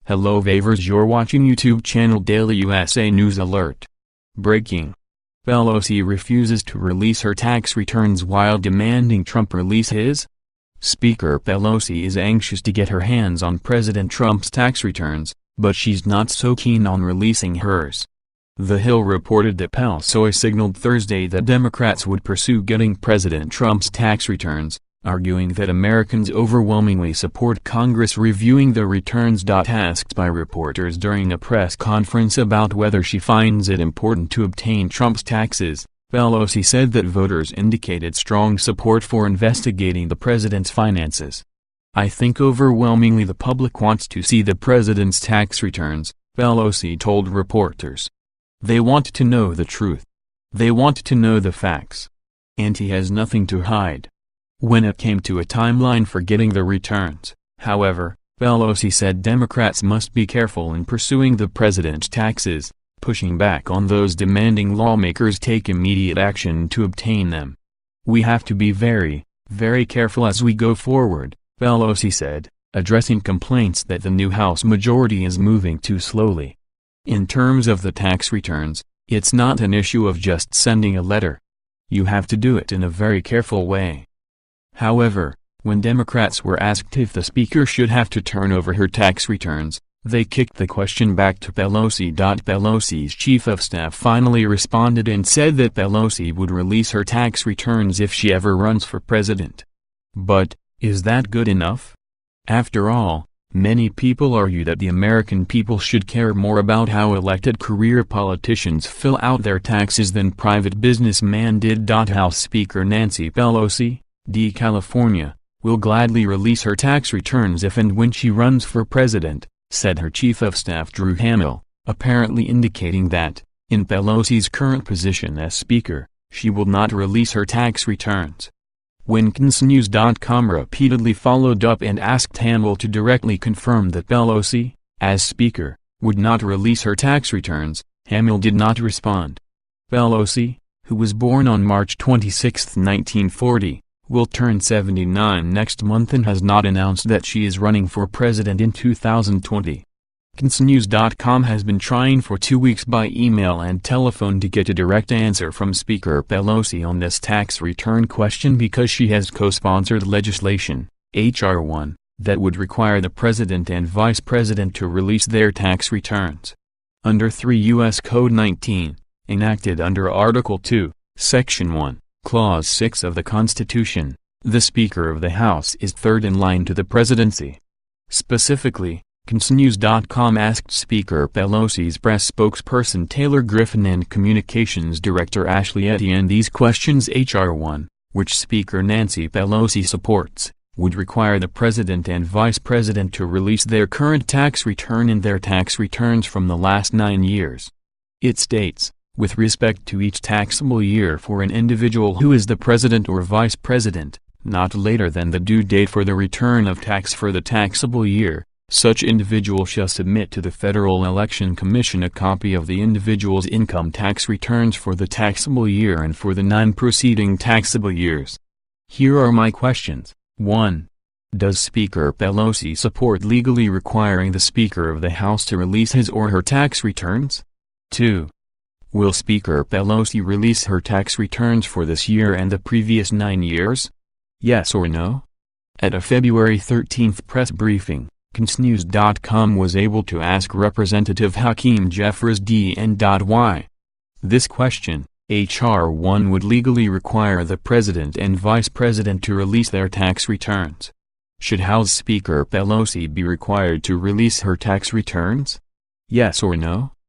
Hello Vavers, you're watching YouTube channel Daily USA News Alert. Breaking. Pelosi refuses to release her tax returns while demanding Trump release his. Speaker Pelosi is anxious to get her hands on President Trump's tax returns, but she's not so keen on releasing hers. The Hill reported that Pelosi signaled Thursday that Democrats would pursue getting President Trump's tax returns, arguing that Americans overwhelmingly support Congress reviewing the returns. Asked by reporters during a press conference about whether she finds it important to obtain Trump's taxes, Pelosi said that voters indicated strong support for investigating the president's finances. "I think overwhelmingly the public wants to see the president's tax returns," Pelosi told reporters. "They want to know the truth. They want to know the facts. And he has nothing to hide." When it came to a timeline for getting the returns, however, Pelosi said Democrats must be careful in pursuing the president's taxes, pushing back on those demanding lawmakers take immediate action to obtain them. "We have to be very, very careful as we go forward," Pelosi said, addressing complaints that the new House majority is moving too slowly. "In terms of the tax returns, it's not an issue of just sending a letter. You have to do it in a very careful way." However, when Democrats were asked if the Speaker should have to turn over her tax returns, they kicked the question back to Pelosi. Pelosi's chief of staff finally responded and said that Pelosi would release her tax returns if she ever runs for president. But, is that good enough? After all, many people argue that the American people should care more about how elected career politicians fill out their taxes than private businessmen did. House Speaker Nancy Pelosi, D. California, will gladly release her tax returns if and when she runs for president, said her chief of staff Drew Hamill, apparently indicating that, in Pelosi's current position as Speaker, she will not release her tax returns. When CNews.com repeatedly followed up and asked Hamill to directly confirm that Pelosi, as Speaker, would not release her tax returns, Hamill did not respond. Pelosi, who was born on March 26, 1940, will turn 79 next month and has not announced that she is running for president in 2020. CNews.com has been trying for 2 weeks by email and telephone to get a direct answer from Speaker Pelosi on this tax return question because she has co-sponsored legislation, H.R. 1, that would require the president and vice president to release their tax returns. Under 3 U.S. Code 19, enacted under Article 2, Section 1. Clause 6 of the Constitution, the Speaker of the House is third in line to the presidency. Specifically, CNews.com asked Speaker Pelosi's press spokesperson Taylor Griffin and Communications Director Ashley Etienne these questions. H.R. 1, which Speaker Nancy Pelosi supports, would require the president and vice president to release their current tax return and their tax returns from the last 9 years. It states, with respect to each taxable year for an individual who is the president or vice president, not later than the due date for the return of tax for the taxable year, such individual shall submit to the Federal Election Commission a copy of the individual's income tax returns for the taxable year and for the 9 preceding taxable years. Here are my questions. 1. Does Speaker Pelosi support legally requiring the Speaker of the House to release his or her tax returns? 2. Will Speaker Pelosi release her tax returns for this year and the previous 9 years? Yes or no? At a February 13 press briefing, CNews.com was able to ask Representative Hakeem Jeffries D.N.Y. this question. H.R. 1 would legally require the president and vice president to release their tax returns. Should House Speaker Pelosi be required to release her tax returns? Yes or no?